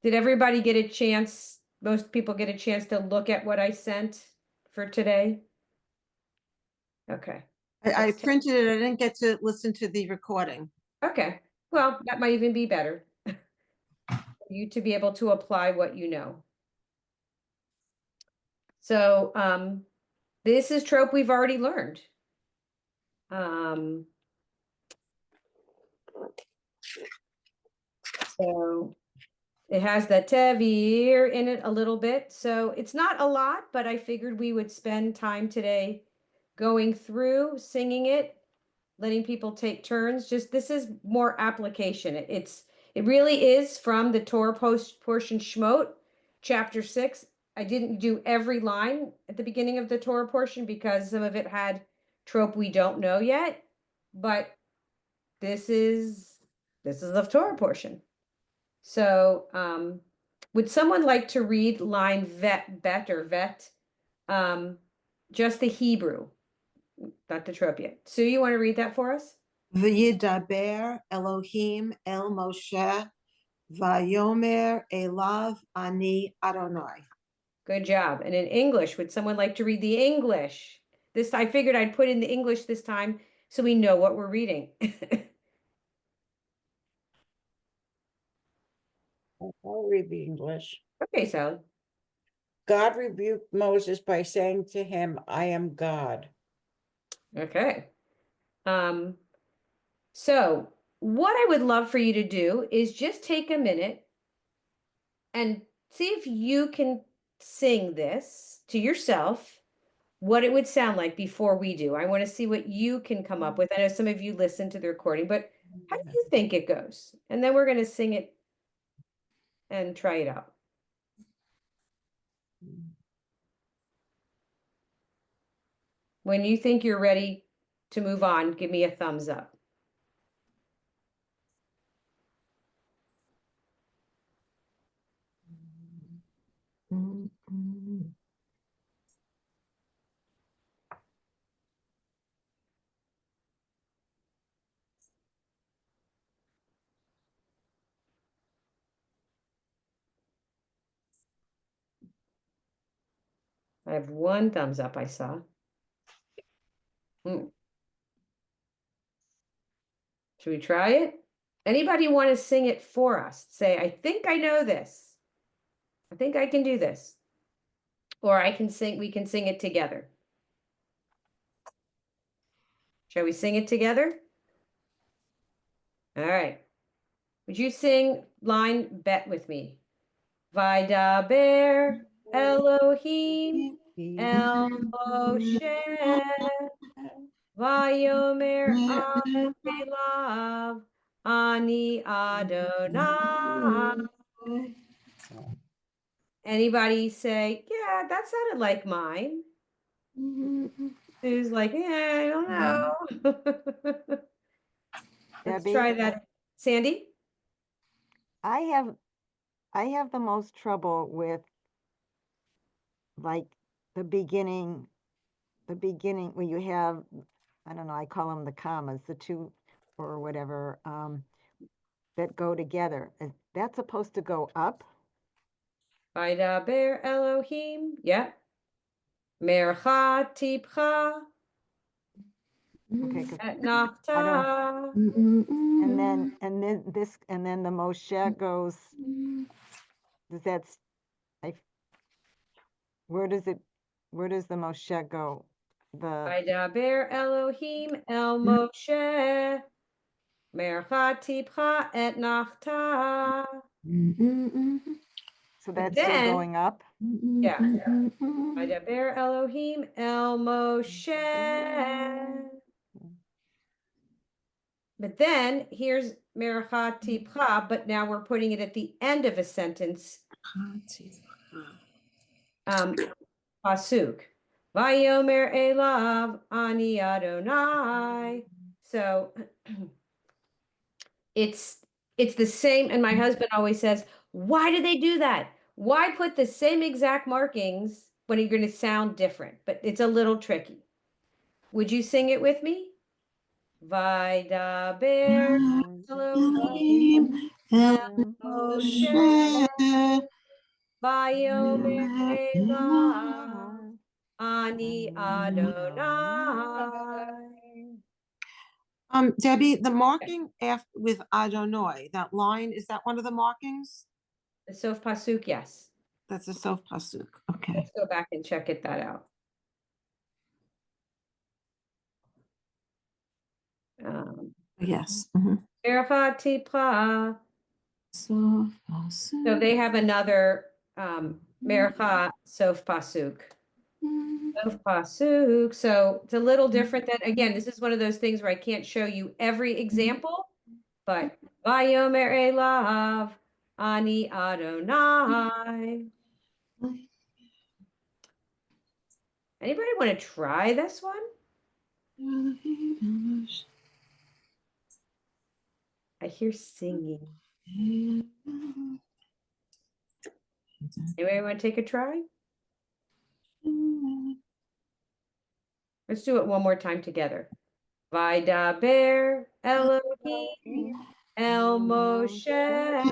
Did everybody get a chance? Most people get a chance to look at what I sent for today? Okay. I printed it. I didn't get to listen to the recording. Okay. Well, that might even be better. You to be able to apply what you know. So this is trope we've already learned. So it has the tevir in it a little bit. So it's not a lot, but I figured we would spend time today going through, singing it, letting people take turns. Just this is more application. It really is from the Torah portion Shmot, chapter 6. I didn't do every line at the beginning of the Torah portion because some of it had trope we don't know yet, but this is the Torah portion. So, would someone like to read line bet or vet? Just the Hebrew, not the trope yet. Sue, you want to read that for us? V'yidaber Elohim el Moshe vayomer elav ani Adonai. Good job. And in English, would someone like to read the English? This I figured I'd put in the English this time so we know what we're reading. I'll read the English. Okay, Sally. God rebuked Moses by saying to him, I am God. Okay. So what I would love for you to do is just take a minute and see if you can sing this to yourself, what it would sound like before we do. I want to see what you can come up with. I know some of you listen to the recording, but how do you think it goes? And then we're going to sing it and try it out. When you think you're ready to move on, give me a thumbs up. I have one thumbs up I saw. Should we try it? Anybody want to sing it for us? Say, I think I know this. I think I can do this. Or we can sing it together. Shall we sing it together? All right. Would you sing line bet with me? Vaidaber Elohim El Moshe Vayomer Elav Ani Adonai. Anybody say, yeah, that sounded like mine? Sue's like, yeah, I don't know. Let's Debbie? try that. Sandy? I have the most trouble with like the beginning when you have, I don't know, I call them the commas, the two or whatever, that go together. Is that supposed to go up? Vaidaber Elohim. Yeah. Mercha tipcha. Okay, 'cause Et I nachta. and then the Moshe goes, does that where does the Moshe go? Vaidaber Elohim El Moshe. Mercha tipcha et nachta. So that's still going up? Yeah. Vaidaber Elohim El Moshe. But then here's Mercha tipcha, but now we're putting it at the end of a sentence. Pasuk. Vayomer elav ani Adonai. So it's the same, and my husband always says, why do they do that? Why put the same exact markings when you're going to sound different? But it's a little tricky. Would you sing it with me? Vaidaber Elohim Moshe, Vayomer Elav Elav, Ani Adonai. Debbie, the marking after with Adonai, that line, is that one of the markings? The Sof Pasuk, yes. That's a Sof Pasuk. Okay. Let's go back and check that out. Yes. Erafat Tipra. Sof So Pasuk. they have another Mercha Sof Pasuk. Sof Pasuk. So it's a little different than, again, this is one of those things where I can't show you every example, but Vayomer Elav Ani Adonai. Anybody want to try this one? I hear singing. Anybody want to take a try? Let's do it one more time together. Vaidaber Elohim El Moshe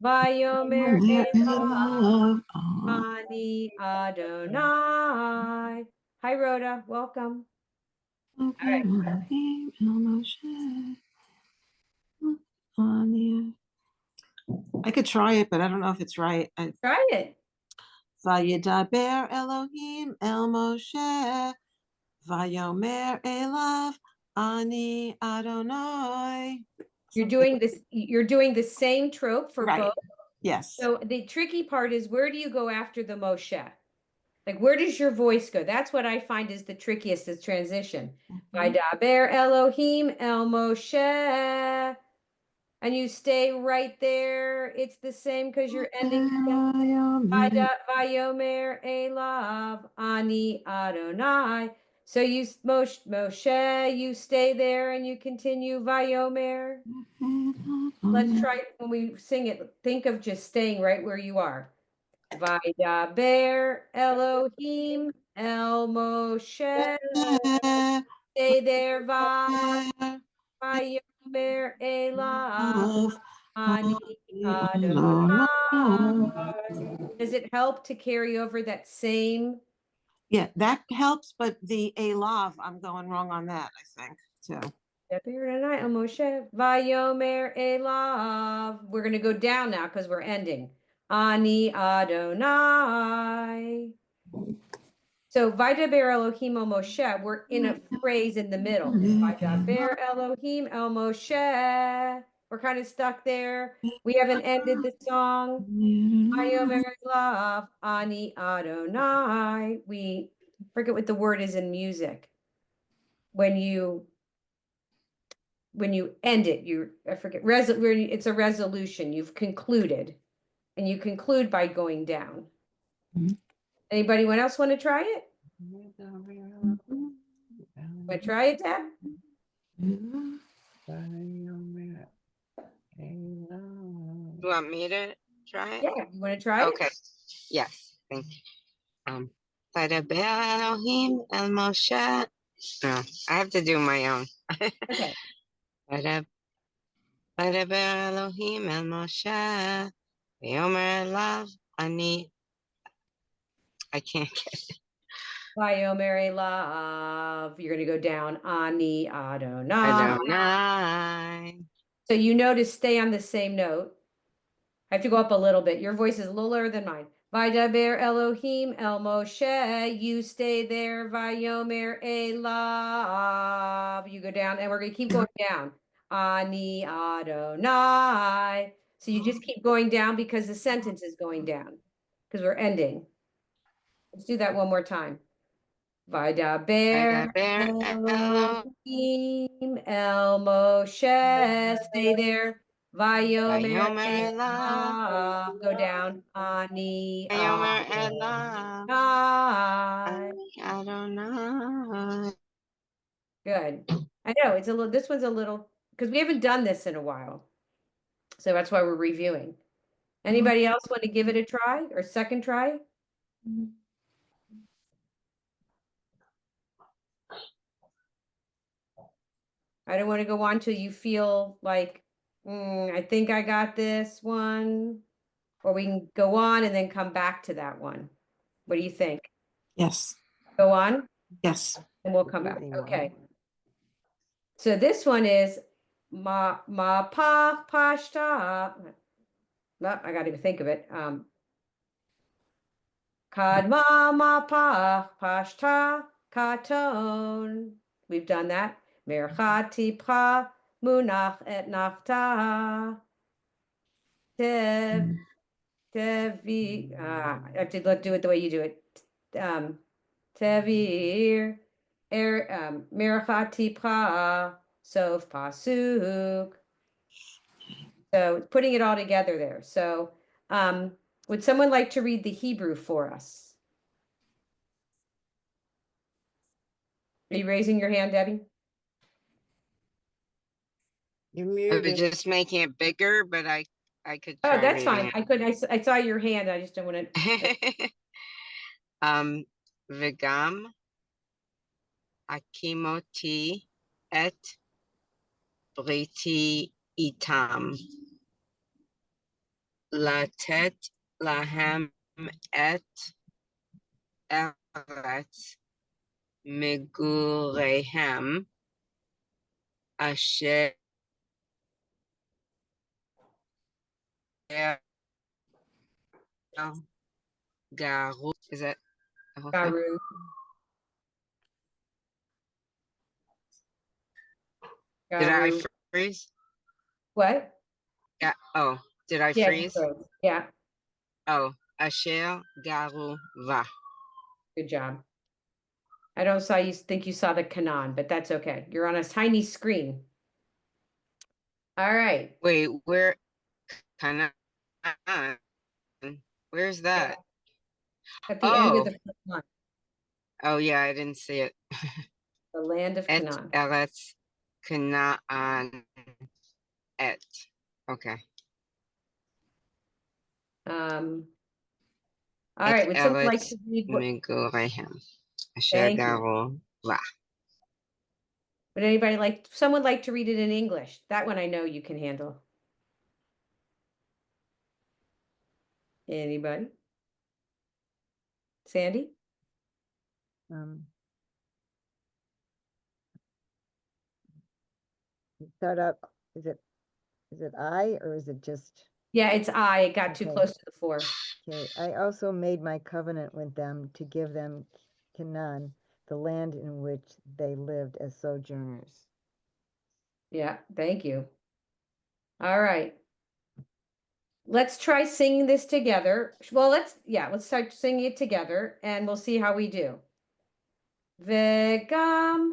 Vayomer Elav Ani Adonai. Hi, Rhoda. Welcome. I could try it, but I don't know if it's right. Try it. Vayedaber Elohim El Moshe, Vayomer Elav Ani Adonai. You're doing this. You're doing the same trope for Right. both. Yes. So the tricky part is, where do you go after the Moshe? Like, where does your voice go? That's what I find is the trickiest, is transition. Vaidaber Elohim El Moshe. And you stay right there. It's the same because you're ending. Vayomer Elav Ani Adonai. So you Moshe, you stay there and you continue Vayomer. Let's try it when we sing it. Think of just staying right where you are. Vaidaber Elohim El Moshe. Stay there, Vayomer Elav Ani Adonai. Does it help to carry over that same? Yeah, that helps, but the Elav, I'm going wrong on that, I think, too. Moshe Vayomer Elav. We're going to go down now because we're ending. Ani Adonai. So Vaidaber Elohim El Moshe, we're in a phrase in the middle. Vaidaber Elohim El Moshe. We're kind of stuck there. We haven't ended the song. Vayomer Elav Ani Adonai. We forget what the word is in music. When you end it, I forget, it's a resolution. You've concluded, and you conclude by going down. Anybody else want to try it? Want to try it, Deb? You want me to try it? Yeah, you want to try Okay. it? Yes. Thank you. Vaidaber Elohim El Moshe. No, I have to do my own. Okay. Vaidaber Elohim El Moshe. Vayomer Elav Ani. I can't get it. Vayomer Elav. You're going to go down. Ani Adonai. Adonai. So you know to stay on the same note. I have to go up a little bit. Your voice is a little lower than mine. Vaidaber Elohim El Moshe. You stay there. Vayomer Elav. You go down, and we're going to keep going down. Ani Adonai. So you just keep going down because the sentence is going down, because we're ending. Let's do that one more time. Vaidaber Elohim El Moshe. Stay there. Vayomer Elav. Go down. Ani Vayomer Elav Adonai. Adonai. Good. I know it's a little. This one's a little, because we haven't done this in a while, so that's why we're reviewing. Anybody else want to give it a try or second try? I don't want to go on till you feel like I think I got this one. Or we can go on and then come back to that one. What do you think? Yes, Go on yes. and we'll come back. Easy one. Okay. So this one is ma pa pashta. No, I gotta even think of it. Kad ma pa pashta katon. We've done that. Merchati pra munach et nafta. Tev tevi. I have to do it the way you do it. Tevir merchati pra sof pasuk. So putting it all together there. So would someone like to read the Hebrew for us? Are you raising your hand, Debbie? You're I was muted. just making it bigger, but I could Oh, try that's fine. reading I couldn't. I saw your hand. I just don't want to. it. Vegam akimoti et briti itam latet lahem et eretz migurehem asher garu. Is that the whole thing? Garu. Did I Garu. freeze? What? Yeah. Oh, did I Yeah, you freeze? froze. Yeah, Oh, asher garu va. good job. I don't saw you think you saw the Canaan, but that's okay. You're on a tiny screen. All right. Wait, where? Kind of. Where's that? At the end of Oh, the first line, oh yeah, I didn't see it. the land of Et Canaan. eretz Canaan et. Okay. All Et right. Would someone like eretz to read what? migurehem. Asher Thank you. garu va. Would anybody like someone like to read it in English? That one I know you can handle. Anybody? Sandy? Um, Start up, is it I or is it just, Yeah, it's I. It got too Okay. close to the 4. okay, I also made my covenant with them to give them Canaan, the land in which they lived as sojourners. Yeah, thank you. All right. Let's try singing this together. Well, let's start singing it together and we'll see how we do. Vegam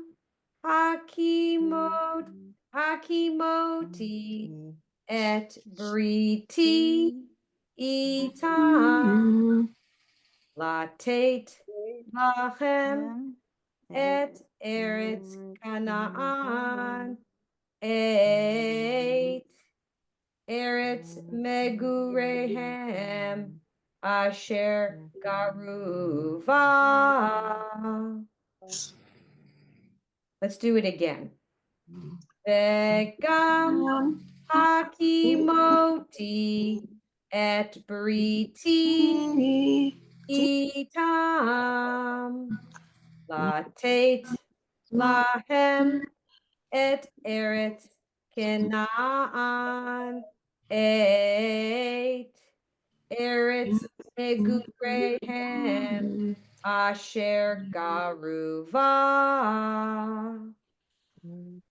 hakimoti et briti itam latet lachem et eretz Canaan et eretz megurehem asher garuva. Let's do it again. Vegam hakimoti et briti itam latet lahem et eretz Canaan et eretz megurehem asher garuva.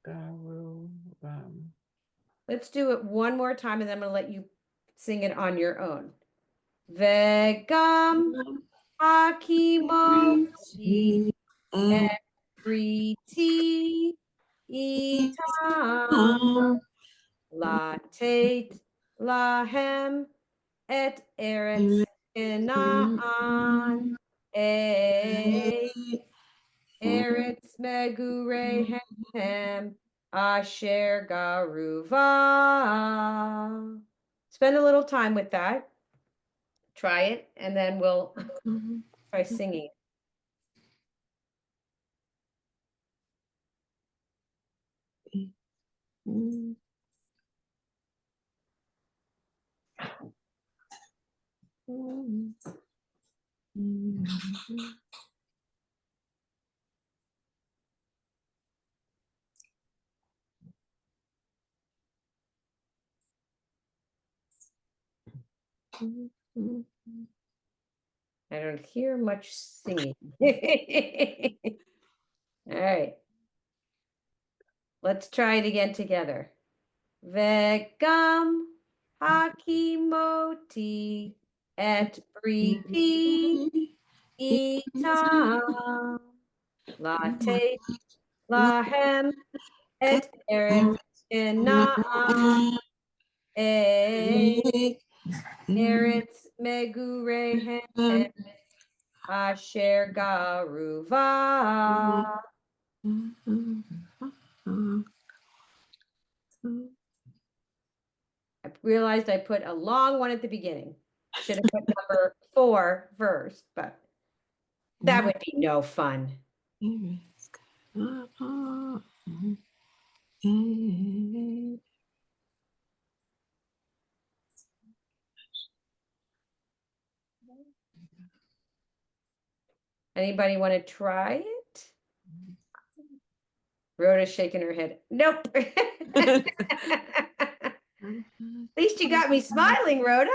Garu, Let's do it one more time and then I'm going to let you sing it on your own. Vegam hakimoti et briti itam latet lahem et eretz Canaan et eretz megurehem asher garuva. Spend a little time with that. Try it, and then we'll try singing. I don't hear much singing. All right. Let's try it again together. Vegam hakimoti et bripi itam late lahem et eretz enam eretz megurehem asher garuva. I realized I put a long one at the beginning. Should have put number 4 first, but that would be no fun. Anybody want to try it? Rhoda's shaking her head. Nope. At least you got me smiling, Rhoda.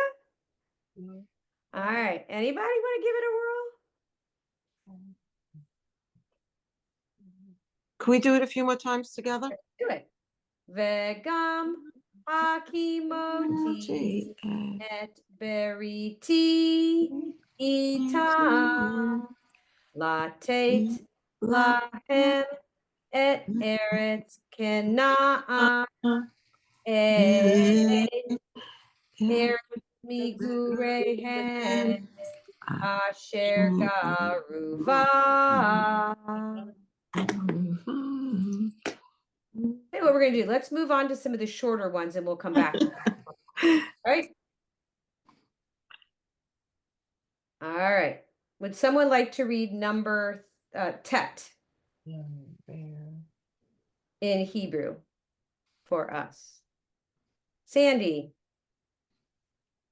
All right. Anybody want to give it a whirl? Can we do it a few more times together? Do it. Vegam hakimoti et beriti itam latet lahem et eretz kenaan eretz migurehem asher garuva. Hey, what we're gonna do? Let's move on to some of the shorter ones, and we'll come back. All right. All right. Would someone like to read number tet in Hebrew for us? Sandy.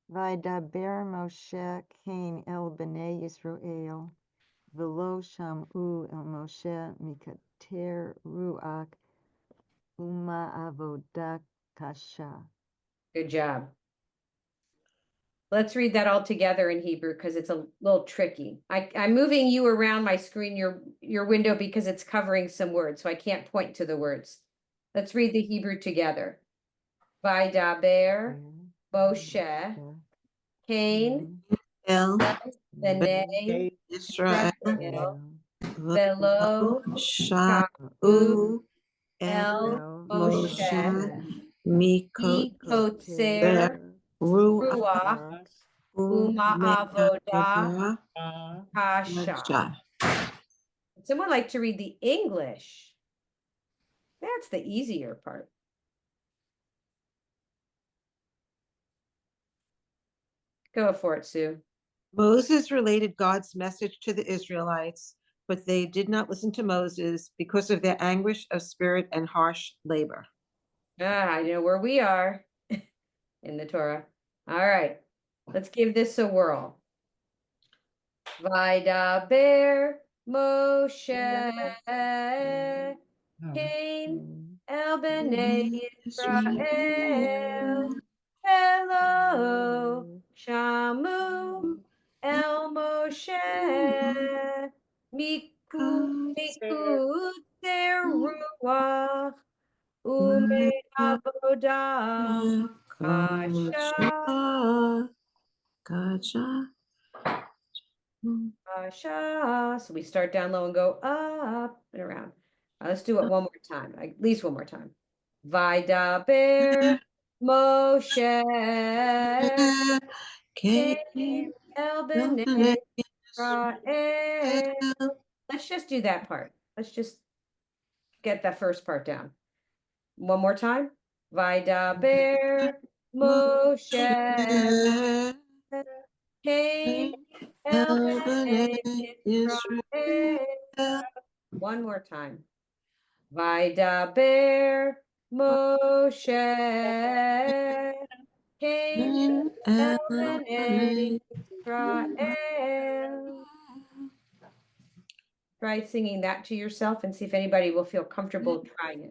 Vaydaber Moshe Cain el bnei Yisrael, v'lo sham'u el Moshe mikater ruach uma avodah kasha. Good job. Let's read that all together in Hebrew because it's a little tricky. I'm moving you around my screen, your window, because it's covering some words, so I can't point to the words. Let's read the Hebrew together. Vaydaber Moshe Cain El bnei Israel Israel velo Sha'u el Moshe Moshe Mikot mikotzer ruach uma'avodah kasha. Would someone like to read the English? That's the easier part. Go for it, Sue. Moses related God's message to the Israelites, but they did not listen to Moses because of their anguish of spirit and harsh labor. I know where we are in the Torah. All right, let's give this a whirl. Vaydaber Moshe Cain el bnei Israel velo shamu el Moshe mikutzer ruach ume'avodah kasha. Gotcha. Kasha. So we start down low and go up and around. Let's do it one more time, at least one more time. Vaydaber Moshe Cain el bnei Israel. Let's just do that part. Let's just get that first part down. One more time. Vaydaber Moshe Cain el bnei Israel. One more time. Vaydaber Moshe Cain el Bnei Israel. Try singing that to yourself and see if anybody will feel comfortable trying it.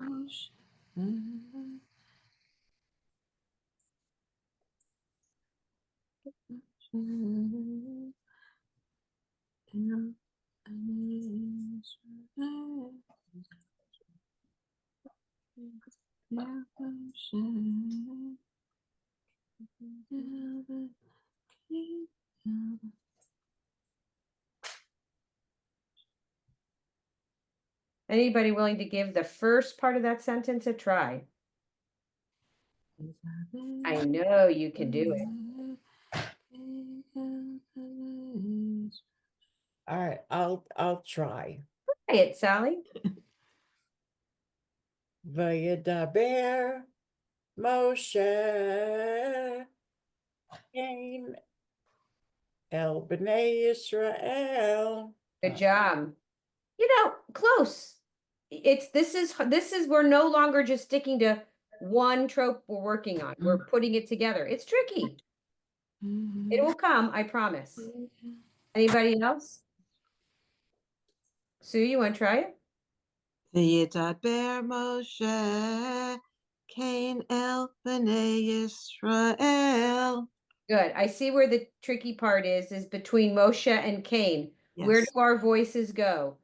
Anybody willing to give the first part of that sentence a try? I know you can do it. All right, I'll try. Try it, Sally. Vayedaber Moshe Cain el Bnei Israel. Good job. You know, close. This is we're no longer just sticking to one trope we're working on. We're putting it together. It's tricky. It will come, I promise. Anybody else? Sue, you want to try it? V'yidaber Moshe Cain el Bnei Israel. Good. I see where the tricky part is between Moshe and Cain. Where Yes. do our voices go?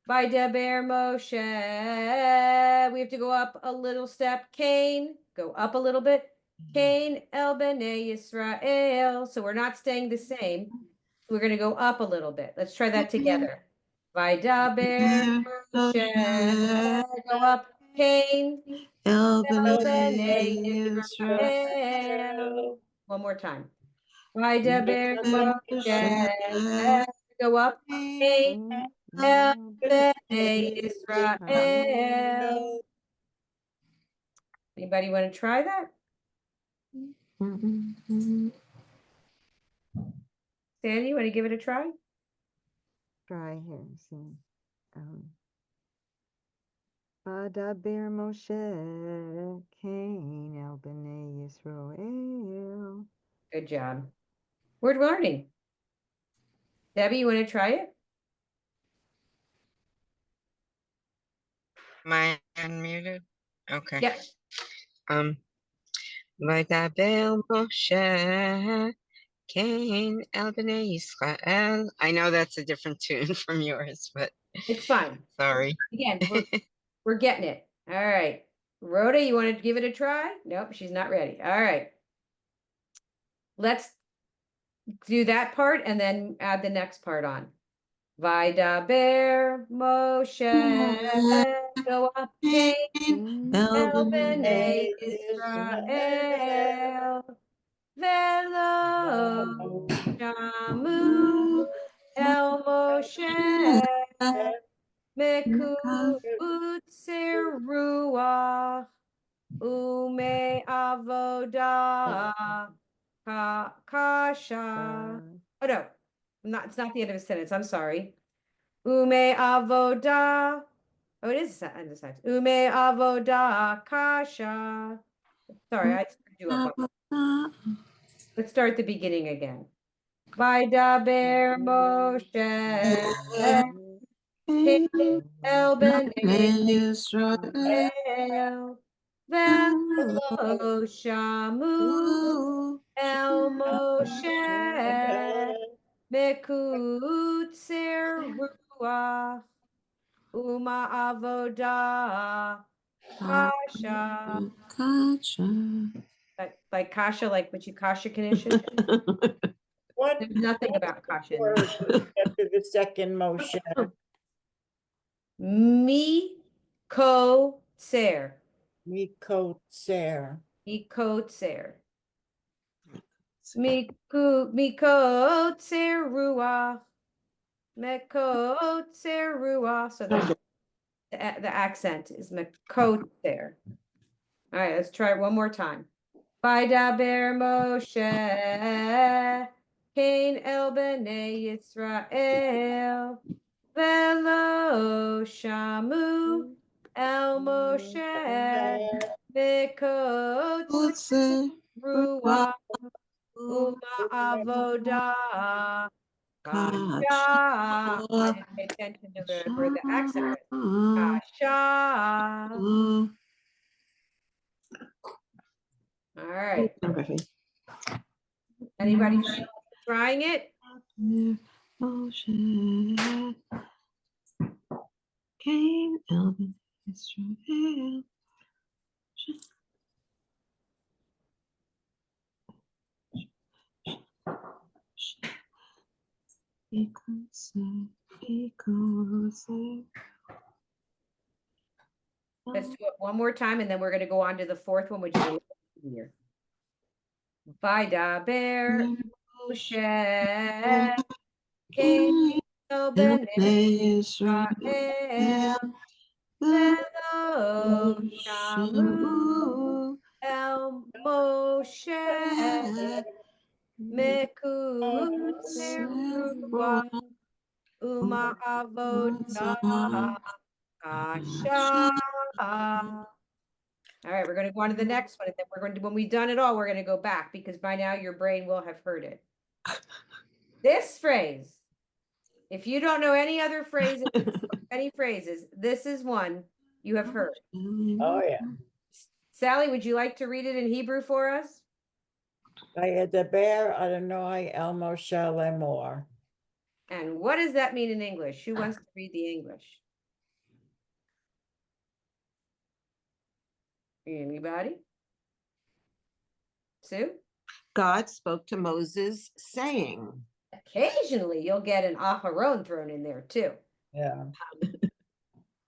By Deber Moshe. We have to go up a little step. Cain, go up a little bit. Cain el Bnei Israel. So we're not staying the same. We're going to go up a little bit. Let's try that together. By Deber Moshe. Go up. Cain El el Bnei Bnei Israel. Israel. One more time. By Deber Moshe. Moshe Go up. Cain el Bnei Israel. Anybody want to try that? Sandy, you want to give it a try? Try here and see. Vadaber Moshe Cain el Bnei Israel. Good job. We're learning. Debbie, you want to try it? Am I unmuted? Okay. Yep. Vaidabel Moshe Cain el Bnei Israel. I know that's a different tune from yours, but It's fine. sorry. Again, we're getting it. All right. Rhoda, you want to give it a try? Nope, she's not ready. All right. Let's do that part and then add the next part on. Vidaber Moshe. Go up, Cain. El Bnei Israel. Velo Shamu El Moshe. Mekutzer Ruach Ume Avodah Kasha. Oh no, it's not the end of a sentence. I'm sorry. Ume Avodah. Oh, it is a sentence. Ume Avodah Kasha. Sorry, I screwed you up. Let's start the beginning again. Vaidaber Moshe. El Bnei Israel, Velo Shamu El Moshe, Mekutzer Ruach, Uma Avodah, Kasha. Like Kasha, like what you Kasha Kanisha? What There's nothing about Kasha in there. word after the second Moshe? Mi ko tser. Mikotzer. Mikotzer. Mikotzer ruach. Mekotzer ruach. So the accent is mekotzer. All right, let's try it one more time. Vaidaber Moshe, Cain el Bnei Yisrael, Velo Shamu el Moshe, Mekotzer Ruach, Uma Avodah, Kasha. I didn't pay attention to where the accent was. Kasha. All right. Anybody feel trying it? Cain, Elvin, Israel. Let's do it one more time, and then we're going to go on to the fourth one, which is a little easier. Vaidaber Moshe Cain Ben Israel Velo Shamu El Moshe Mekutz Ruach Uma Avodah Kasha. All right, we're going to go on to the next one. And then we're going to, when we've done it all, we're going to go back because by now your brain will have heard it. This phrase, if you don't know any other phrases, any phrases, this is one you have heard. Oh, yeah. Sally, would you like to read it in Hebrew for us? Vayedaber Adonai el Moshe lemor. And what does that mean in English? Who wants to read the English? Anybody? Sue? God spoke to Moses saying, Occasionally, you'll get an Aharon thrown in there too. Yeah.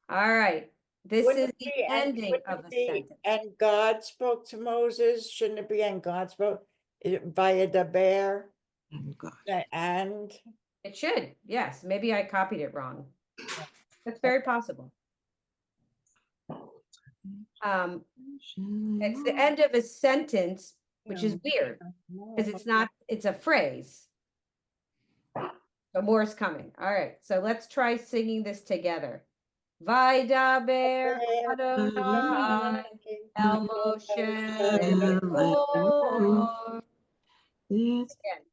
All right. This Wouldn't is it the be and ending wouldn't of it a be, sentence. And God spoke to Moses. Shouldn't it be and God spoke? Vayedaber and God. and It should. Yes. Maybe I copied it wrong. That's very possible. It's the end of a sentence, which is weird because it's a phrase. But more is coming. All right. So let's try singing this together. Vaidaber Adonai El Moshe Lemor. Again.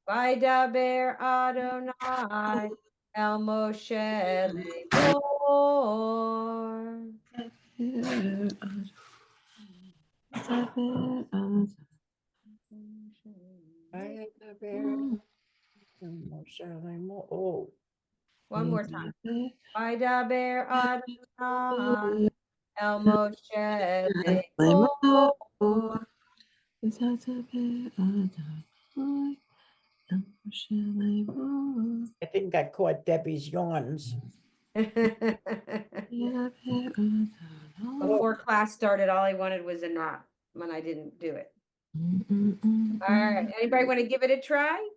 Vaidaber Adonai El Moshe Lemor. Vayedaber Moshe lemor. Oh, One more time. Vaidaber Adonai El Moshe Lemor. I think I caught Debbie's yawns. Before class started, all I wanted was a nap when I didn't do it. All right. Anybody want to give it a try?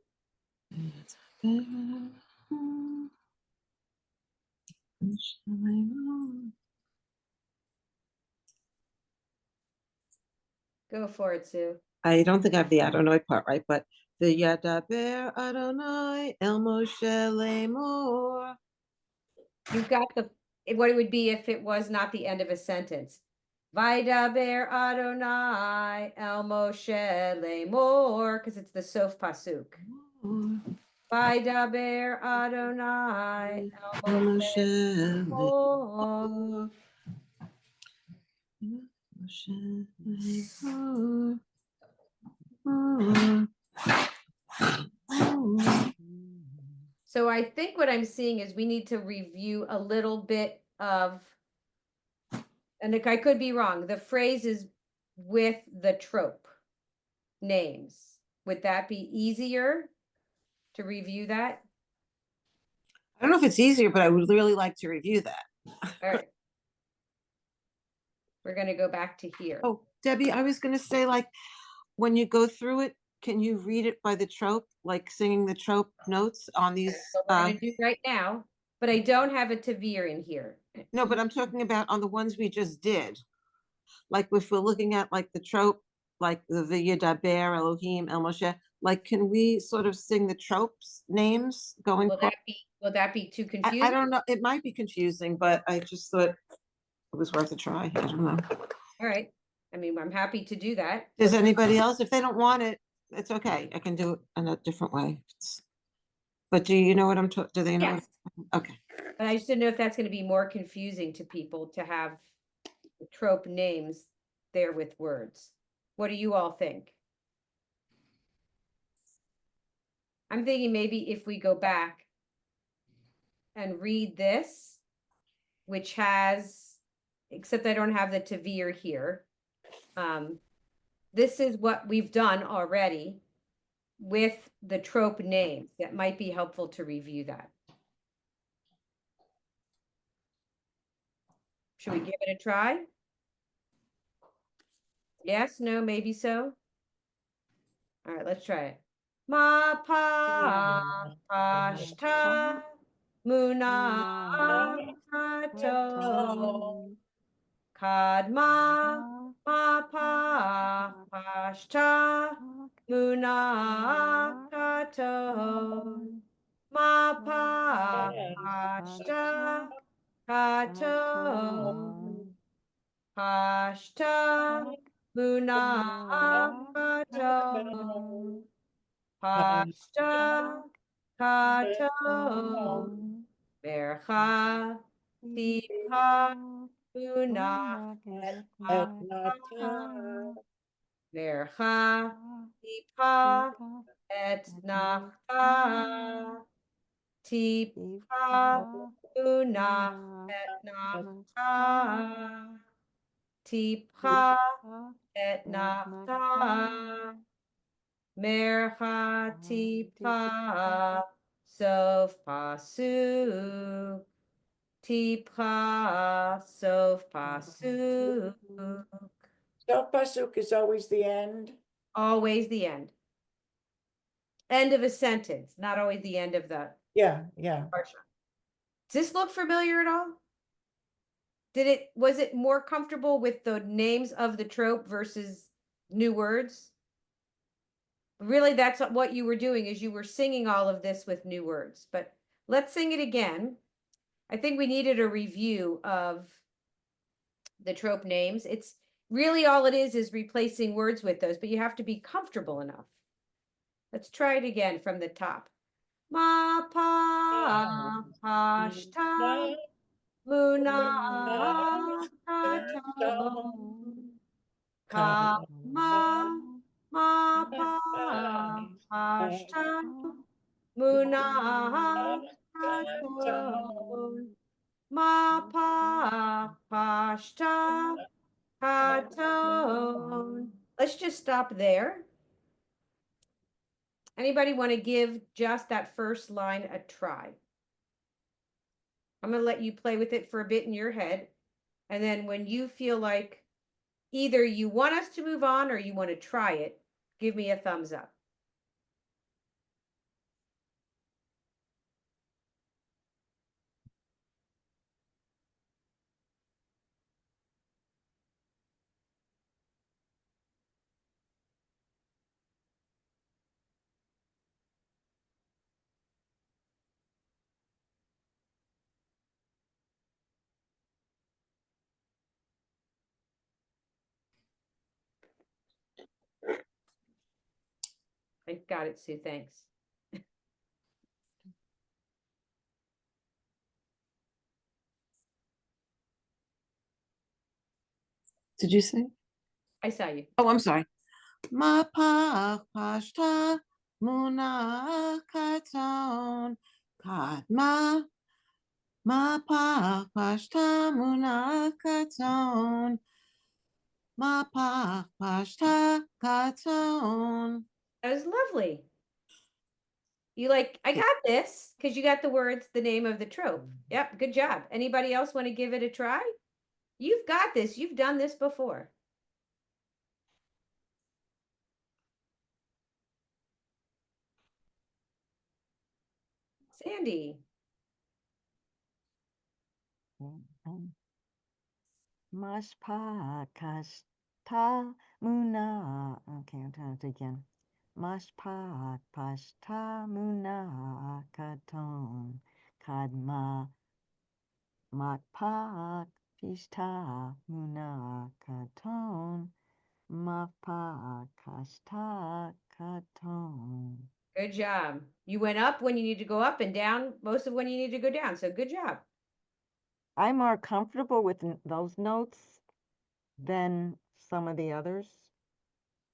Go for it, Sue. I don't think I have the Adonai part right, but the Yadaber Adonai El Moshe Lemor. You've got what it would be if it was not the end of a sentence. Vaidaber Adonai El Moshe Lemor, because it's the Sof Pasuk. Vaidaber Adonai El Moshe Lemor. So I think what I'm seeing is we need to review a little bit of, and I could be wrong, the phrase is with the trope names. Would that be easier to review that? I don't know if it's easier, but I would really like to review that. All right. We're going to go back to here. Oh, Debbie, I was going to say, like, when you go through it, can you read it by the trope, like singing the trope notes on these? That's what we're going to do right now, but I don't have a Tavir in here. No, but I'm talking about on the ones we just did. Like if we're looking at like the trope, like the V'yadaber Elohim El Moshe, like can we sort of sing the tropes names going forward? Will that be too confusing? I don't know. It might be confusing, but I just thought it was worth a try. I don't know. All right. I mean, I'm happy to do that. Does anybody else? If they don't want it, it's okay. I can do it in a different way. But do you know what I'm talking, do they know? Yes, Okay. but I just didn't know if that's gonna be more confusing to people to have the trope names there with words. What do you all think? I'm thinking maybe if we go back and read this, which has, except I don't have the Tavir here. This is what we've done already with the trope names. That might be helpful to review that. Should we give it a try? Yes, no, maybe so. All right, let's try it. Ma pa pashta muna kato kadma ma pa pashta muna kato ma pa pashta kato pashta muna kato pashta kato bercha tipa muna bercha tipa et nachta tipa muna et nachta tipa et nachta mercha tipa sof pasuk tipa sof pasuk. So pasuk is always the end. Always the end. End of a sentence, not always the end of the Yeah. parsha. Does this look familiar at all? Was it more comfortable with the names of the trope versus new words? Really, that's what you were doing, is you were singing all of this with new words. But let's sing it again. I think we needed a review of the trope names. It's really all it is replacing words with those, but you have to be comfortable enough. Let's try it again from the top. Ma pa pashta muna kato kama ma pa pashta muna kato ma pa pashta kato. Let's just stop there. Anybody want to give just that first line a try? I'm going to let you play with it for a bit in your head. And then when you feel like either you want us to move on or you want to try it, give me a thumbs up. I got it, Sue. Thanks. Did you say? I saw you. Oh, I'm sorry. Ma pa pashta muna katon kadma ma pa pashta muna katon ma pa pashta katon. That was lovely. You like, I got this because you got the words, the name of the trope. Yep, good job. Anybody else want to give it a try? You've got this. You've done this before. Sandy. Mashpa kashta muna. Okay, I'm trying to again. Mashpa pashta muna katon kadma makpak pishta muna katon ma pa kashta katon. Good job. You went up when you need to go up and down most of when you need to go down. So good job. I'm more comfortable with those notes than some of the others.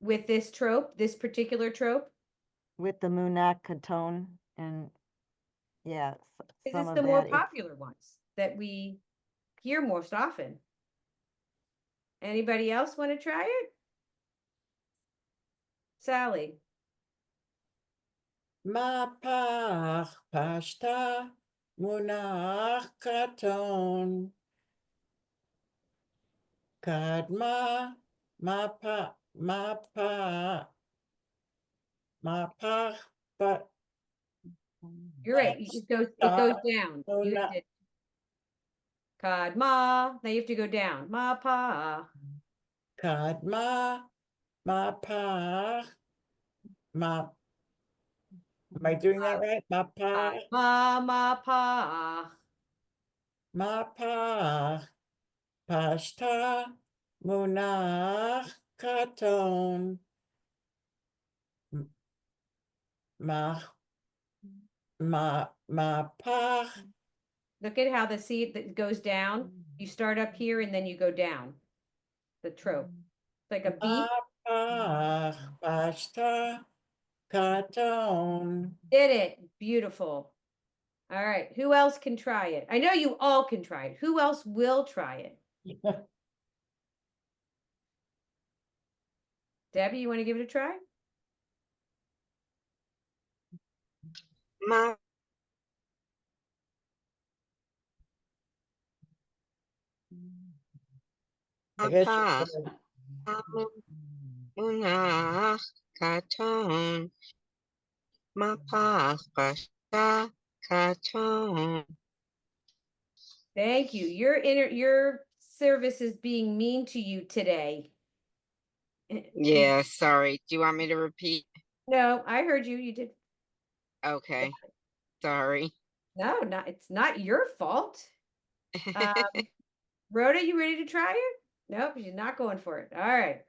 With this trope, this particular trope, With the Munak Katon and yeah, because some it's of the more that. popular ones that we hear most often. Anybody else want to try it? Sally. Mapach pashta munach katon. Kadma mapach but You're right. It goes down. You muna did Kadma. Now you have to go down. Ma pa. kadma mapach ma. Am I doing that right? Mapach Ma pa. mapach pashta munach katon. Ma mapach Look at how the seed that goes down. You start up here and then you go down. The trope. It's like a beat. mapach pashta katon. Did it. Beautiful. All right. Who else can try it? I know you all can try it. Who else will try it? Debbie, you want to give it a try? Ma I guess pa una katon. Ma pa kashta katon. Thank you. Your service is being mean to you today. Yeah, sorry. Do you want me to repeat? No, I heard you. You did. Okay, sorry. No, it's not your fault. Rhoda, you ready to try it? Nope, she's not going for it. All right.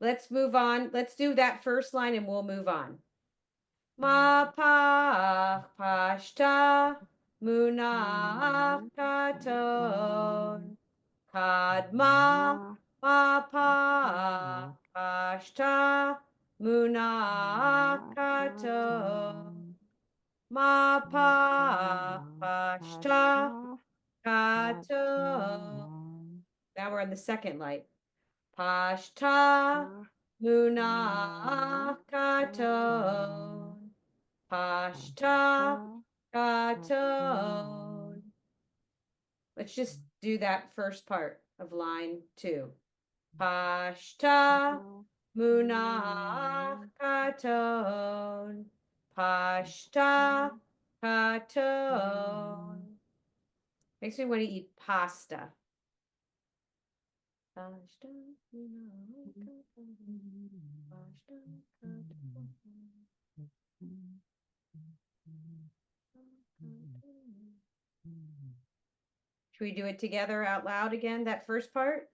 Let's move on. Let's do that first line and we'll move on. Ma pa pashta munach katon kadma ma pa pashta munach katon ma pa pashta katon. Now we're on the second light. Pashta munach katon. Pashta katon. Let's just do that first part of line 2. Pashta munach katon. Pashta katon. Makes me want to eat pasta. Pashta munach katon. Pashta katon. Should we do it together out loud again, that first part?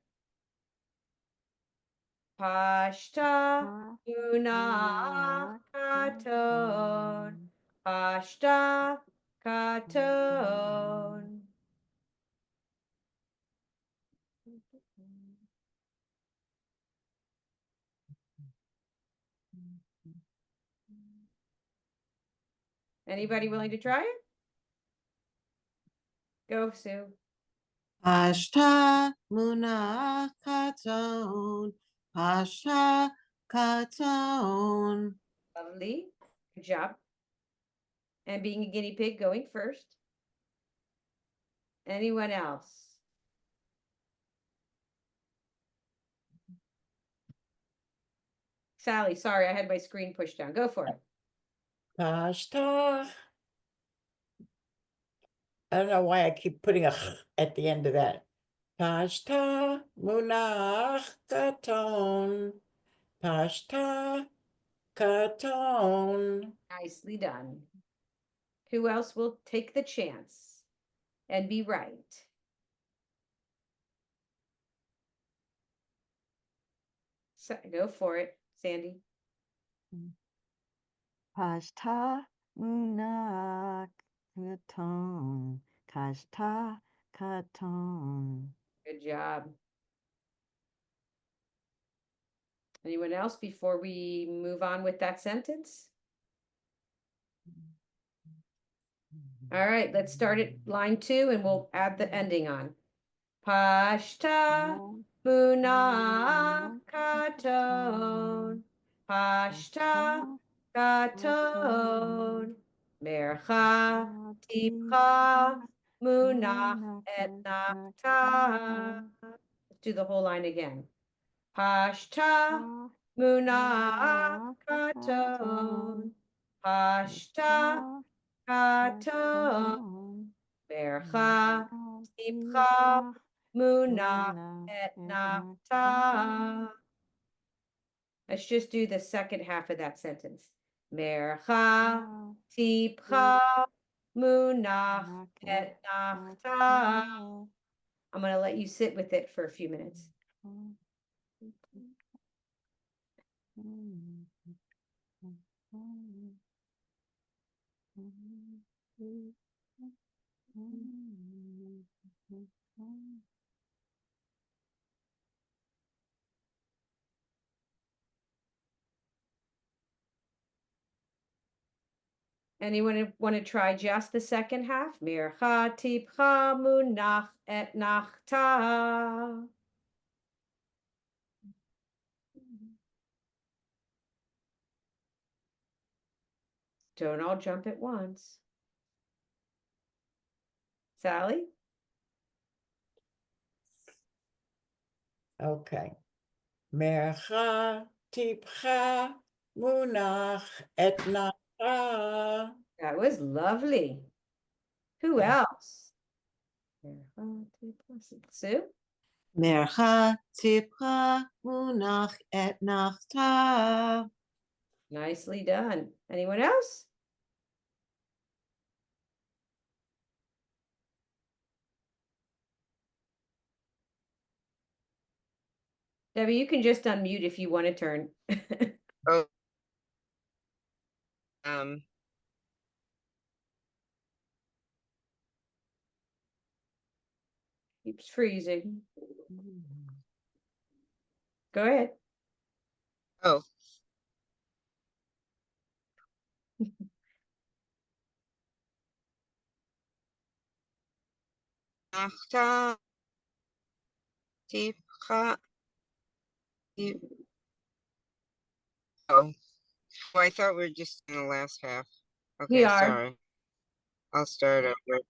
Pashta munach katon. Pashta katon. Anybody willing to try it? Go, Sue. Pashta munach katon. Pashta katon. Lovely. Good job. And being a guinea pig going first. Anyone else? Sally, sorry, I had my screen pushed down. Go for it. Pashta. I don't know why I keep putting a at the end of that. Pashta munach katon. Pashta katon. Nicely done. Who else will take the chance and be right? Go for it, Sandy. Pashta munak katon. Kashta katon. Good job. Anyone else before we move on with that sentence? All right, let's start at line 2 and we'll add the ending on. Pashta munach katon. Pashta katon. Mercha tipcha munach et nachta. Let's do the whole line again. Pashta munach katon. Pashta katon. Mercha tipcha munach et nachta. Let's just do the second half of that sentence. Mercha tipcha munach et nachta. I'm going to let you sit with it for a few minutes. Anyone want to try just the second half? Mircha tipcha munach et nachta. Don't all jump at once. Sally? Okay. Mercha tipcha munach et nachta. That was lovely. Who else? Mircha tipcha. Sue? Mercha tipcha munach et nachta. Nicely done. Anyone else? Debbie, you can just unmute if you want to turn. Oh, um, Keeps freezing. Go ahead. oh. Nachta tipcha. Oh, well, I thought we were just in the last half. We Okay, are. sorry. I'll start over.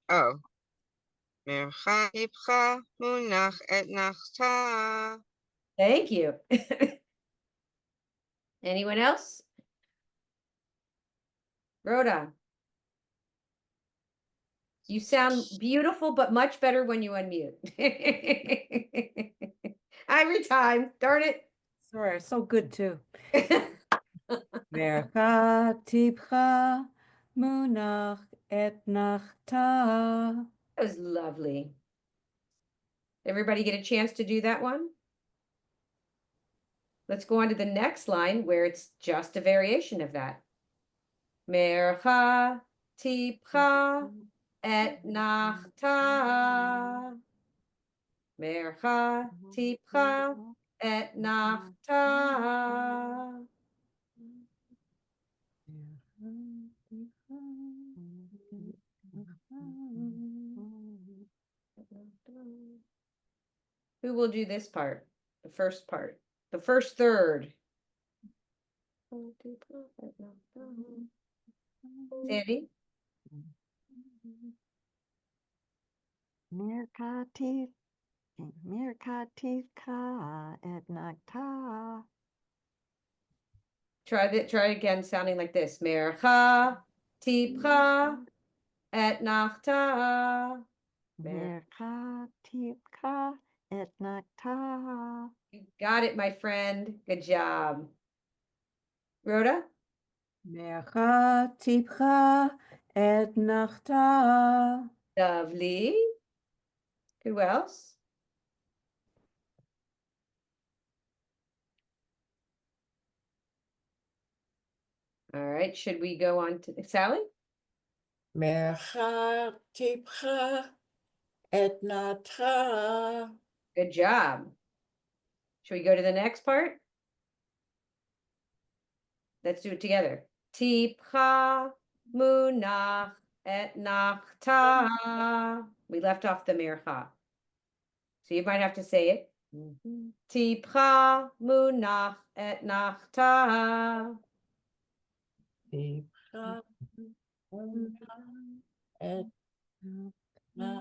Oh. Mercha tipcha munach et nachta. Thank you. Anyone else? Rhoda. You sound beautiful, but much better when you unmute. Every time, darn Sorry, so good too. it. Mercha tipcha munach et nachta. That was lovely. Everybody get a chance to do that one? Let's go on to the next line where it's just a variation of that. Mercha tipcha et nachta. Mercha tipcha et nachta. Who will do this part? The first part. The first third. Sandy? Mirkatif, Mirkatifka et nakta. Try again sounding like this. Mercha tipcha et nachta. Mirkatifka et nakta. You got it, my friend. Good job. Rhoda? Mercha tipcha et nachta. Lovely. Who else? All right, should we go on to Sally? Mercha tipcha et natra. Good job. Should we go to the next part? Let's do it together. Tipcha munach et nachta. We left off the mircha. So you might have to say it. Tipcha munach et nachta. Tipcha et natra.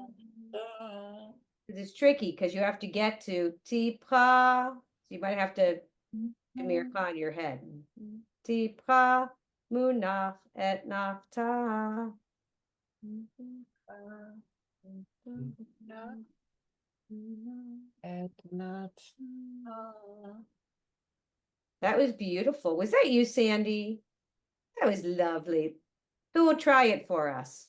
It's tricky because you have to get to tipcha. So you might have to do mircha in your head. Tipcha munach et nachta. Et natra. That was beautiful. Was that you, Sandy? That was lovely. Who will try it for us?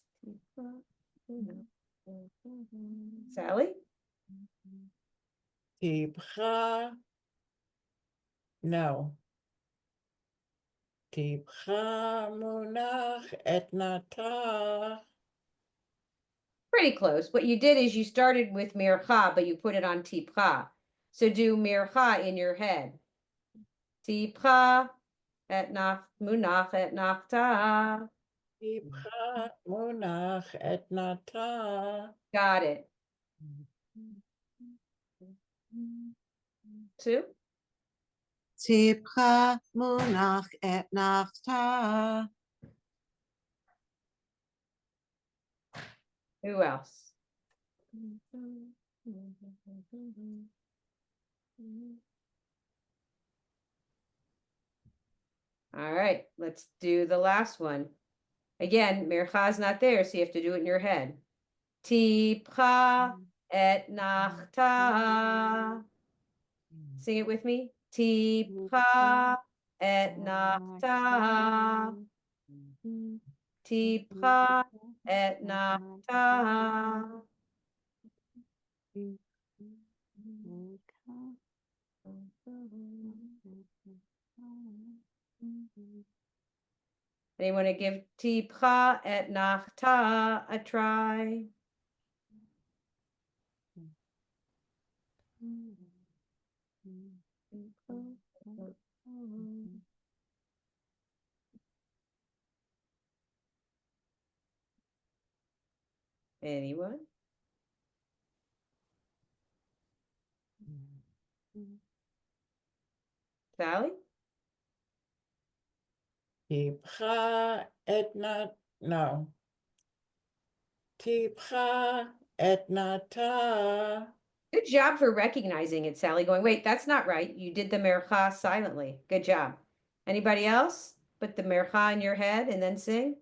Sally? Tipcha. No. Tipcha munach et natra. Pretty close. What you did is you started with mircha, but you put it on tipcha. So do mircha in your head. Tipcha et nach munach et nachta. Tipcha munach et natra. Got it. Sue? Tipcha munach et nachta. Who else? All right, let's do the last one. Again, mircha is not there, so you have to do it in your head. Tipcha et nachta. Sing it with me. Tipcha et nachta. Tipcha et nachta. Anyone to give tipcha et nachta a try? Anyone? Sally? Tipcha et nat. No. Tipcha et natra. Good job for recognizing it, Sally. Going, wait, that's not right. You did the mircha silently. Good job. Anybody else? Put the mircha in your head and then sing.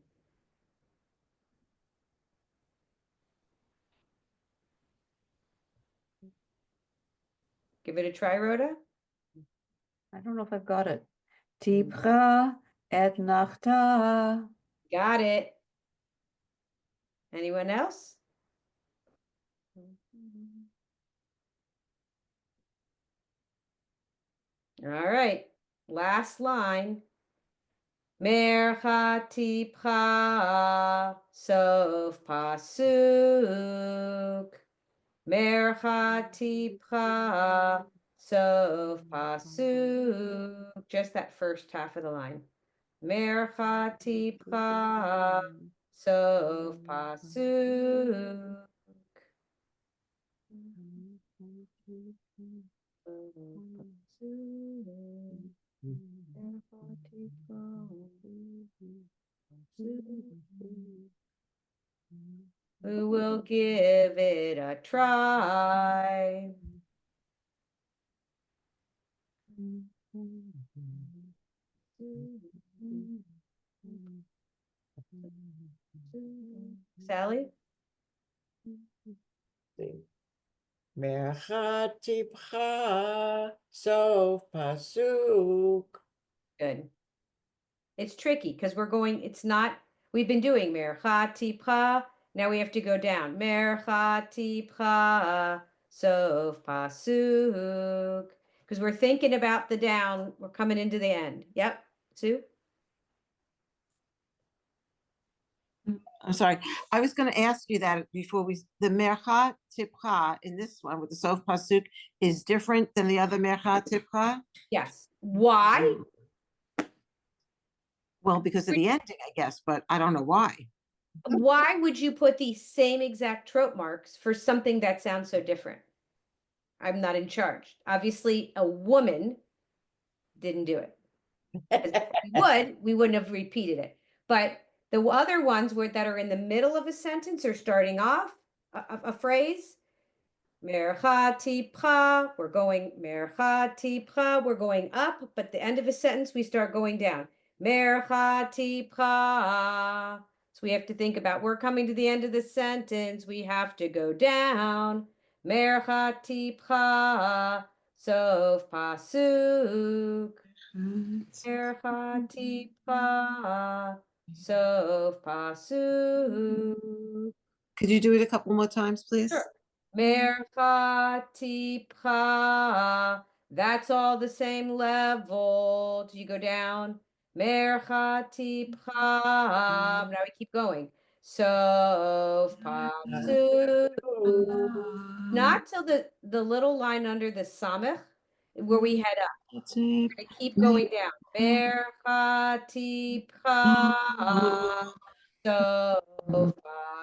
Give it a try, Rhoda. I don't know if I've got it. Tipcha et nachta. Got it. Anyone else? All right. Last line. Mercha tipcha sof pasuk. Mercha tipcha sof pasuk. Just that first half of the line. Mercha tipcha sof pasuk. Who will give it a try? Sally? Mercha tipcha sof pasuk. Good. It's tricky because we've been doing mercha tipcha. Now we have to go down. Mercha tipcha sof pasuk. Because we're thinking about the down. We're coming into the end. Yep. Sue? I'm sorry. I was going to ask you that before the Mercha Tipcha in this one with the Sof Pasuk is different than the other Mercha Tipcha? Yes. Why? Well, because of the ending, I guess, but I don't know why. Why would you put the same exact trope marks for something that sounds so different? I'm not in charge. Obviously, a woman didn't do it. 'Cause if we wouldn't have repeated it. But the other ones that are in the middle of a sentence or starting off a phrase, Mercha tipcha, we're going Mercha tipcha, we're going up, but the end of a sentence we start going down. Mercha tipcha. So we have to think about we're coming to the end of the sentence, we have to go down. Mercha tipcha, sof pasuk. Mercha tipcha, sof pasuk. Could you do it a couple more times, please? Sure. Mercha tipcha. That's all the same level. Do you go down? Mercha tipcha. Now we keep going. Sof pasuk. Not till the little line under the samech where we head up. We're gonna keep going down. Mercha tipcha. Sof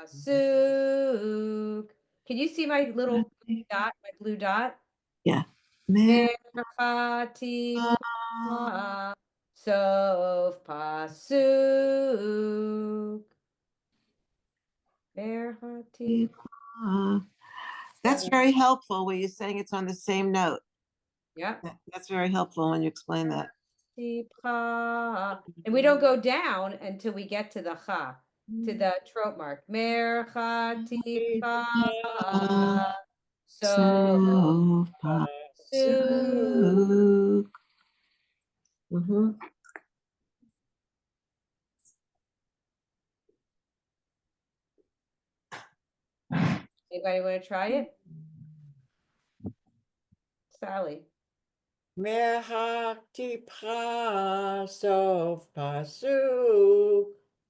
pasuk. Can you see my little dot, my blue dot? Yeah. Mercha tipcha, sof pasuk. Mercha tipcha. That's very helpful when you're saying it's on the same note. Yep. That's very helpful when you explain that. Tipcha. And we don't go down until we get to the cha, to the trope mark. Mercha tipcha, sof pasuk. Mhm. Anybody want to try it? Sally. Mercha tipcha, sof pasuk.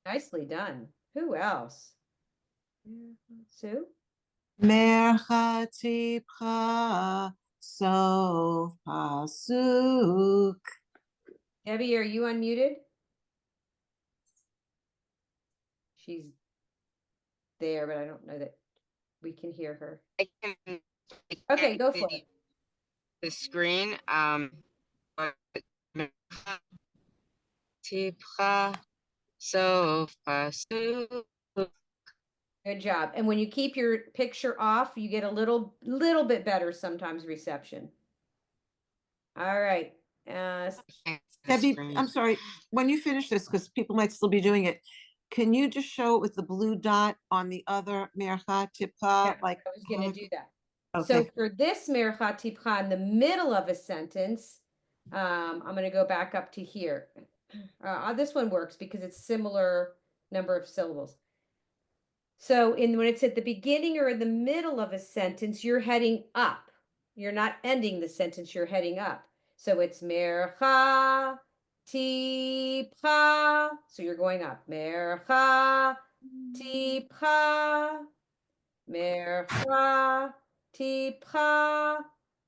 Nicely done. Who else? Sue? Mercha tipcha, sof pasuk. Debbie, are you unmuted? She's there, but I don't know that we can hear her. I can Okay, go for it. the screen. But Tipcha, sof pasuk. Good job. And when you keep your picture off, you get a little bit better sometimes reception. All right. Debbie, I'm sorry, when you finish this, because people might still be doing it, can you just show it with the blue dot on the other Mercha Tipcha? Yeah, Like, I was going to do that. okay. So for this Mercha Tipcha in the middle of a sentence, I'm going to go back up to here. This one works because it's similar number of syllables. So when it's at the beginning or in the middle of a sentence, you're heading up. You're not ending the sentence, you're heading up. So it's Mercha Tipcha. So you're going up. Mercha Tipcha. Mercha tipcha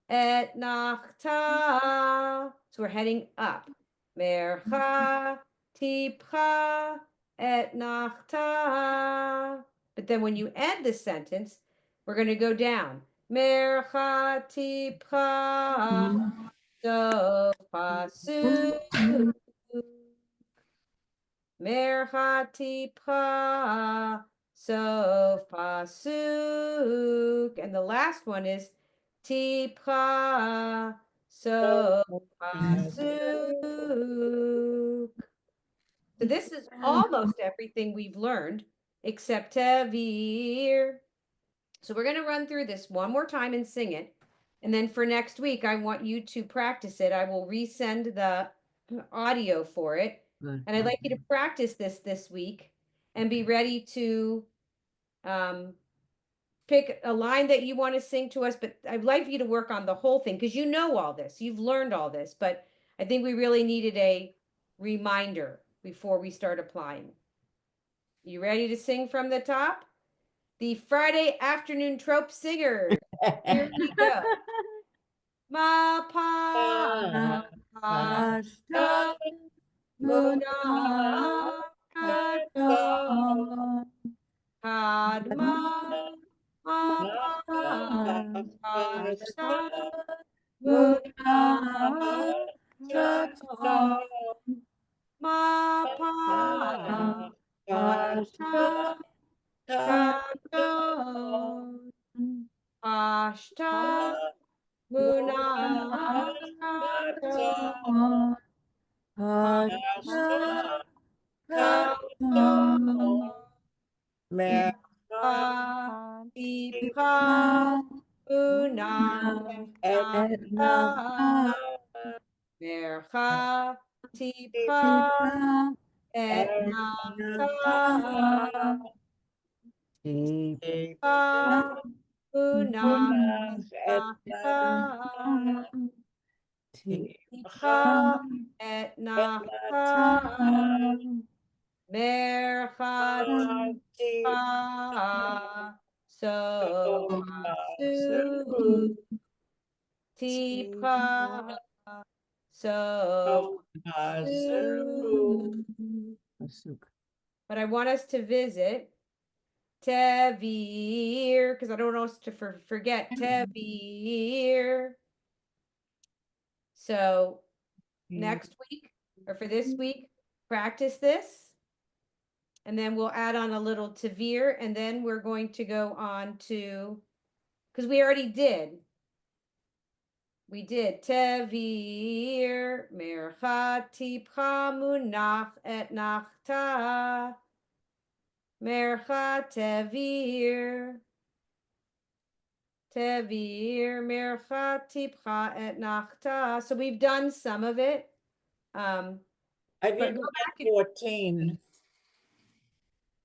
et nachta. So we're heading up. Mercha tipcha et nachta. But then when you end the sentence, we're going to go down. Mercha tipcha sof pasuk. Mercha tipcha sof pasuk. And the last one is tipcha sof pasuk. So this is almost everything we've learned except tevir. So we're going to run through this one more time and sing it. And then for next week, I want you to practice it. I will resend the audio for it. And I'd like you to practice this week and be ready to pick a line that you want to sing to us. But I'd like you to work on the whole thing because you know all this. You've learned all this. But I think we really needed a reminder before we start applying. You ready to sing from the top? The Friday afternoon trope singers. Here we go. Ma pa pa Pashta muna Munakatam padma ma pa Pashta muna Munakatam ma pa Pashta tato pashta muna Munakatam Pashta Tipha Una Mercha Tipha Etnata Tipha Una Tipha Etnata Mercha Tipha So Pasu Tipha So But I want us to visit Tevir, because I don't want us to forget Tevir. So next week, or for this week, practice this. And then we'll add on a little Tevir, and then we're going to go on to, because we already did. We did Tevir, Mercha Tipcha Munach et Nachta. Mercha Tevir. Tevir, Mercha Tipcha et Nachta. So we've done some of it. I But didn't go get back and- 14.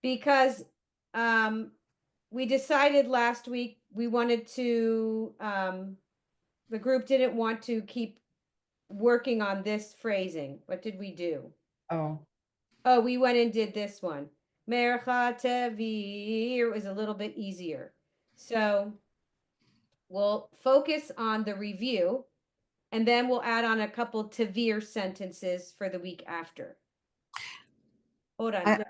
because we decided last week we wanted to, the group didn't want to keep working on this phrasing. What did we do? Oh, Oh, we went and did this one. Mercha Tevir was a little bit easier. So we'll focus on the review, and then we'll add on a couple Tevir sentences for the week after. Hold on.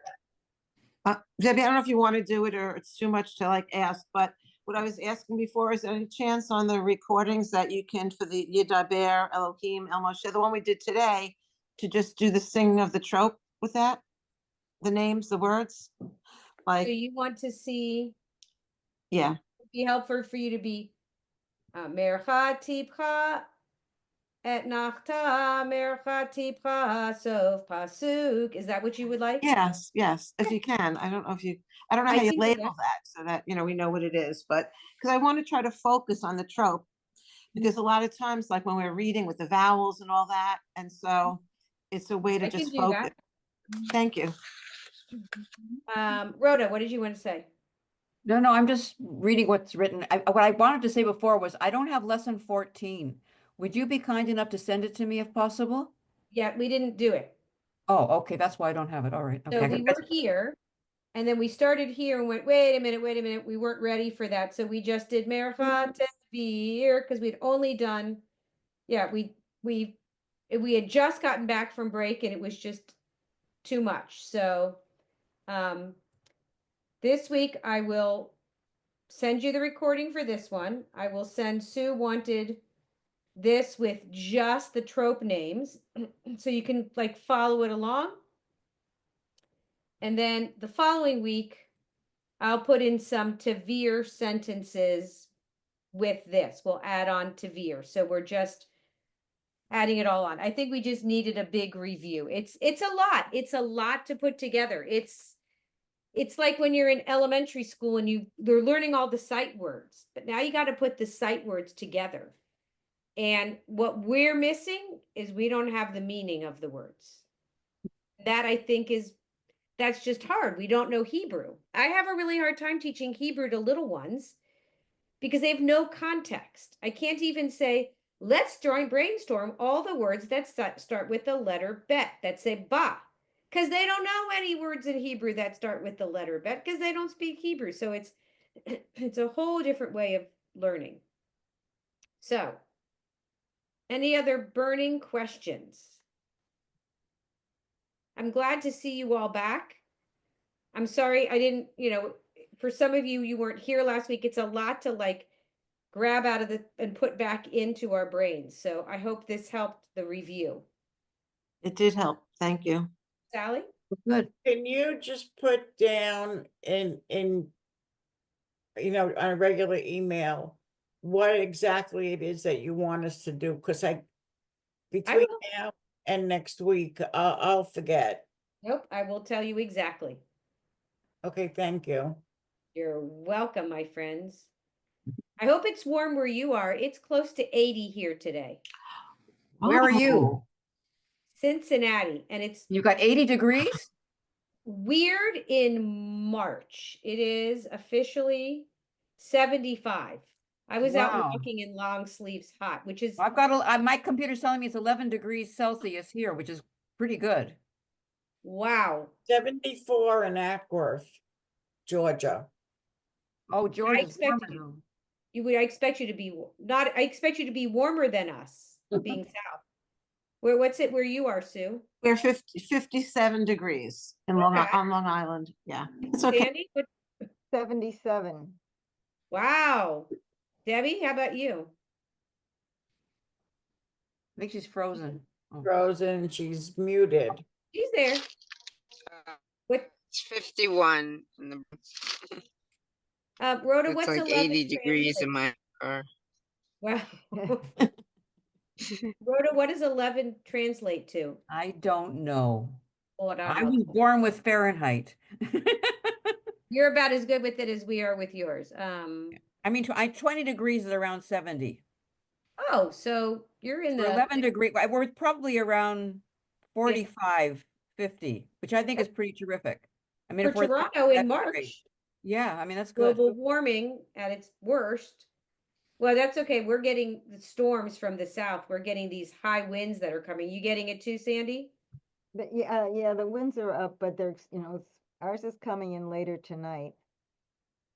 Debbie, I don't know if you want to do it or it's too much to like ask, but what I was asking before, is there any chance on the recordings that you can, for the Yidaber, Elohim, El Moshe, the one we did today, to just do the singing of the trope with that? The names, the words? So Like, you want to see, yeah, it'd be helpful for you to be Mercha Tipcha et Nachta, Mercha Tipcha Sof Pasuk. Is that what you would like? yes, if you can. I don't know I how you can do label that. that so that, we know what it is, but, because I want to try to focus on the trope. Because a lot of times, like when we're reading with the vowels and all that, and so it's a way to I can just do focus. that. Thank you. Rhoda, what did you want to say? No, I'm just reading what's written. What I wanted to say before was I don't have lesson 14. Would you be kind enough to send it to me if possible? Yeah, we didn't do it. Oh, okay, that's why I don't have it. All right. So Okay. we were here, and then we started here and went, wait a minute. We weren't ready for that. So we just did Mercha Tevir because we'd only done, yeah, we had just gotten back from break and it was just too much. So this week I will send you the recording for this one. I will send Sue wanted this with just the trope names so you can like follow it along. And then the following week, I'll put in some Tevir sentences with this. We'll add on Tevir. So we're just adding it all on. I think we just needed a big review. It's a lot. It's a lot to put together. It's like when you're in elementary school and they're learning all the sight words, but now you got to put the sight words together. And what we're missing is we don't have the meaning of the words. That I think that's just hard. We don't know Hebrew. I have a really hard time teaching Hebrew to little ones because they have no context. I can't even say, let's brainstorm all the words that start with the letter bet, that say ba. because they don't know any words in Hebrew that start with the letter bet because they don't speak Hebrew. So it's it's a whole different way of learning. So, any other burning questions? I'm glad to see you all back. I'm sorry I didn't, for some of you, you weren't here last week. It's a lot to like grab out of the and put back into our brains. So I hope this helped the review. It did help. Thank you. Sally? Good. Can you just put down on a regular email, what exactly it is that you want us to do? Because between will. now and next week, I'll forget. Nope, I will tell you exactly. Okay, thank you. You're welcome, my friends. I hope it's warm where you are. It's close to 80 here today. Where are you? Oh, Cincinnati, and it's You got 80 degrees? weird in March. It is officially 75. I was out Wow. walking in long sleeves hot, which is I've got my computer's telling me it's 11 degrees Celsius here, which is pretty good. wow. 74 in Ackworth, Georgia. Oh, Georgia's expected warmer though. I expect you to be not I expect you to be warmer than us, being south. What's it where you are, Sue? we're 57 degrees in Okay. on Long Island. Yeah, it's okay. Sandy? 77. Wow. Debbie, how about you? I think she's frozen. Oh. Frozen, she's muted. She's there. Uh, What It's 51 in the, Rhoda, it's what's like 11 80 degrees translate? in my car. Wow. Rhoda, what does 11 translate to? I don't know. Hold on, I was born with Fahrenheit. You're about as good with it as we are with yours. I mean, 20 degrees is around 70. Oh, so you're in For the 11 degree, we're probably around 45, 50, which I think is pretty terrific. I mean, for if we're there, Toronto in that's March, great. Yeah, I mean, that's good. global warming at its worst. Well, that's okay. We're getting the storms from the south. We're getting these high winds that are coming. You getting it too, Sandy? Yeah, the winds are up, but they're, ours is coming in later tonight.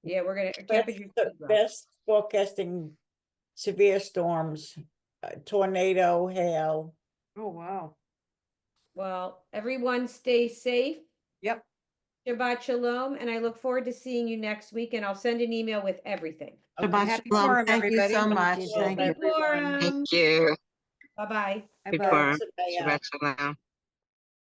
Yeah, we're gonna That's temperature. the best forecasting severe storms, tornado, hail. Oh, wow. Well, everyone stay safe. Yep. Shabbat shalom, and I look forward to seeing you next week. And I'll send an email with everything. Shabbat Happy shalom. Purim, Thank you so everybody. much. you, Thank you. Everyone. Thank you. Bye bye. Good Bye-bye. Purim. Samaya. Shabbat shalom.